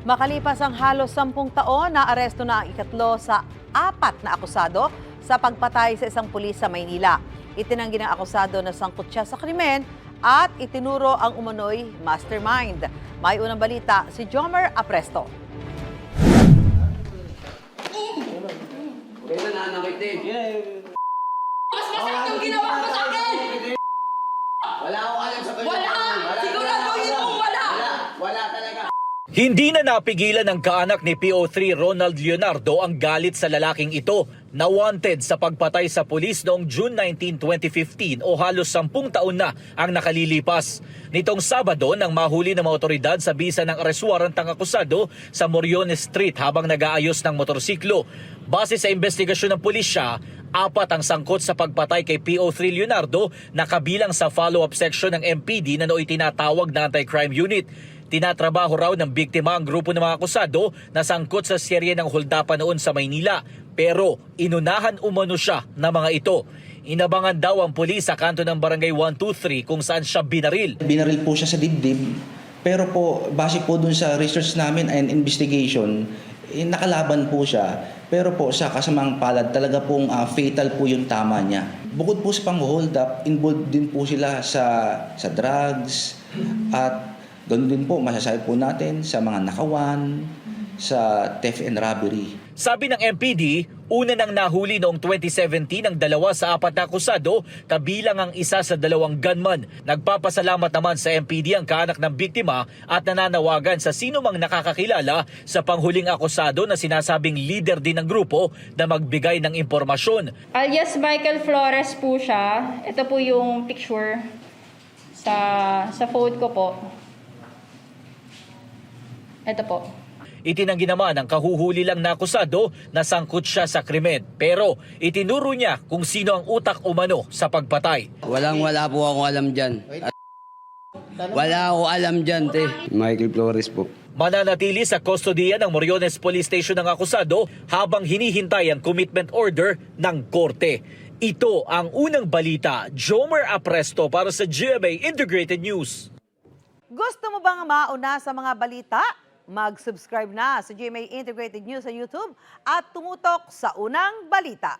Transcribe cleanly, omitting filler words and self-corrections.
Makalipas ang halos 10 taon, naaresto na ang ikatlo sa 4 na akusado sa pagpatay sa isang pulis sa Maynila. Itinanggi ng akusado na sangkot siya sa krimen at itinuro ang umano'y mastermind. May unang balita si Jomer Apresto. Mas masakit yung ginawa mo sa akin! Wala akong alam sa Wala! Siguraduhin mong wala! Wala talaga. Hindi na napigilan ng kaanak ni PO3 Ronald Leonardo ang galit sa lalaking ito na wanted sa pagpatay sa pulis noong June 19, 2015 o halos 10 taon na ang nakalilipas. Nitong Sabado nang mahuli ng mga otoridad sa bisa ng arrest warrant ang akusado sa Moriones Street habang nag-aayos ng motorsiklo. Base sa investigasyon ng pulisya, 4 ang sangkot sa pagpatay kay PO3 Leonardo na kabilang sa follow-up section ng MPD na nooy tinatawag na Anti-Crime Unit. Tinatrabaho raw ng biktima ang grupo ng mga akusado na sangkot sa serye ng holdapan noon sa Maynila. Pero inunahan umano siya ng mga ito. Inabangan daw ang pulis sa kanto ng Barangay 123 kung saan siya binaril. Binaril po siya sa dibdib, pero po base po dun sa research namin and investigation, nakalaban po siya. Pero po sa kasamang palad talaga pong fatal po yung tama niya. Bukod po sa pang-hold up, involved din po sila sa drugs at ganoon din po masasabi po natin sa mga nakawan, sa theft and robbery. Sabi ng MPD, una nang nahuli noong 2017 ang 2 sa 4 na akusado, kabilang ang isa sa 2 gunman. Nagpapasalamat naman sa MPD ang kaanak ng biktima at nananawagan sa sino mang nakakakilala sa panghuling akusado na sinasabing leader din ng grupo na magbigay ng impormasyon. Alias Michael Flores po siya. Ito po yung picture sa phone ko po. Ito po. Itinanggi naman ang kahuhuli lang na akusado na sangkot siya sa krimen. Pero itinuro niya kung sino ang utak umano sa pagpatay. Wala po akong alam dyan. Wala akong alam dyan, te. Michael Flores po. Mananatili sa kustodiya ng Moriones Police Station ang akusado habang hinihintay ang commitment order ng korte. Ito ang unang balita. Jomer Apresto para sa GMA Integrated News. Gusto mo bang mauna sa mga balita? Mag-subscribe na sa GMA Integrated News sa YouTube at tumutok sa unang balita.